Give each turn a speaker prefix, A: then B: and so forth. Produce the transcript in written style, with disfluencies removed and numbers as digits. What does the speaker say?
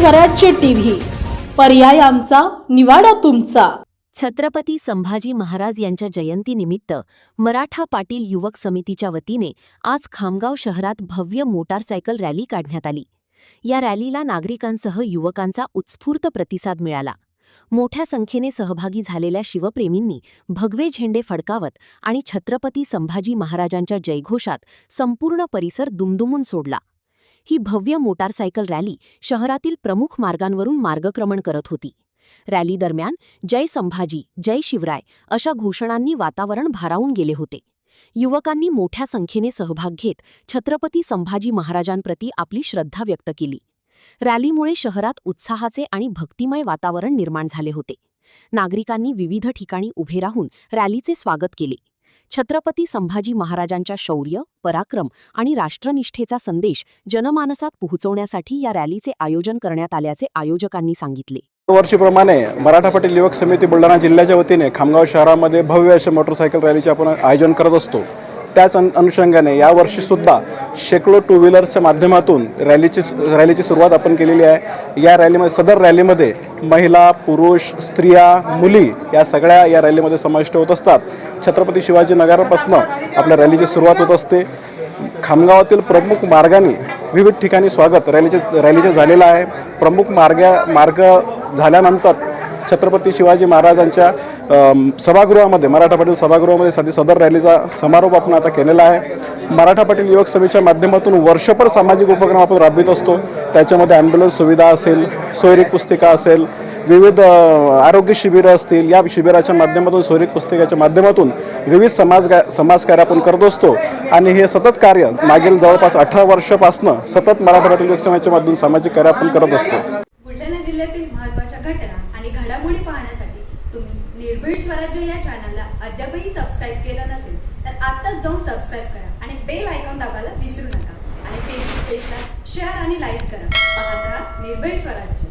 A: स्वराज्य टीव्ही, पर्याय आमचा, निवाडा तुमचा।
B: छत्रपती संभाजी महाराज यांच्या जयंतीनिमित्त मराठा पाटील युवक समितीच्या वतीने आज खामगाव शहरात भव्य मोटारसायकल रॅली काढण्यात आली। या रॅलीला नागरिकांसह युवकांचा उत्स्फूर्त प्रतिसाद मिळाला। मोठ्या संख्येने सहभागी झालेल्या शिवप्रेमींनी भगवे झेंडे फडकावत आणि छत्रपती संभाजी महाराजांच्या जयघोषात संपूर्ण परिसर दुमदुमून सोडला। ही भव्य मोटारसायकल रॅली शहरातील प्रमुख मार्गांवरून मार्गक्रमण करत होती। रॅली दरम्यान जय संभाजी, जय शिवराय अशा घोषणांनी वातावरण भारावून गेले होते। युवकांनी मोठ्या संख्येने सहभाग घेत छत्रपती संभाजी महाराजांप्रती आपली श्रद्धा व्यक्त केली। रॅलीमुळे शहरात उत्साहाचे आणि भक्तिमय वातावरण निर्माण झाले होते। नागरिकांनी विविध ठिकाणी उभे राहून रॅलीचे स्वागत केले। छत्रपती संभाजी महाराजांच्या शौर्य, पराक्रम आणि राष्ट्रनिष्ठेचा संदेश जनमानसात पोहोचवण्यासाठी या रॅलीचे आयोजन करण्यात आल्याचे आयोजकांनी सांगितले।
C: वर्षीप्रमाणे मराठा पाटील युवक समिती बुलढाणा जिल्ह्याच्या वतीने खामगाव शहरामध्ये भव्य असे मोटरसायकल रॅलीचे आपण आयोजन करत असतो। त्याच अनुषंगाने यावर्षी सुद्धा शेकडो टू व्हीलर्सच्या माध्यमातून रॅलीची सुरुवात आपण केलेली आहे। या रॅलीमध्ये सदर रॅलीमध्ये महिला, पुरुष, स्त्रिया, मुली या सगळ्या या रॅलीमध्ये समाविष्ट होत असतात। छत्रपती शिवाजी नगरापासून आपल्या रॅलीची सुरुवात होत असते। खामगावातील प्रमुख मार्गाने विविध ठिकाणी स्वागत रॅलीचे झालेलं आहे। प्रमुख मार्ग झाल्यानंतर छत्रपती शिवाजी महाराजांच्या सभागृहामध्ये, मराठा पाटील सभागृहामध्ये सदर रॅलीचा समारोप आपण आता केलेला आहे। मराठा पाटील युवक सभेच्या माध्यमातून वर्षभर सामाजिक उपक्रम आपण राबवित असतो। त्याच्यामध्ये ॲम्ब्युलन्स सुविधा असेल, सोयरीक पुस्तिका असेल, विविध आरोग्य शिबिरं असतील। या शिबिराच्या माध्यमातून, सोयरीक पुस्तिकेच्या माध्यमातून विविध समाजकार्य आपण करत असतो आणि हे सतत कार्य मागील जवळपास 18 वर्षापासून सतत मराठा पाटील युवक सभेच्या माध्यमातून सामाजिक कार्य आपण करत असतो।
D: बुलढाणा जिल्ह्यातील महत्त्वाच्या घटना आणि घडामोडी पाहण्यासाठी तुम्ही निर्भीड स्वराज्य या चॅनलला अद्यापही सबस्क्राइब केलं नसेल तर आत्ताच जाऊन सबस्क्राइब करा आणि बेल आयकॉन दाबायला विसरू नका आणि फेसबुक पेजला शेअर आणि लाईक करा। पाहत रहा निर्भीड स्वराज्य।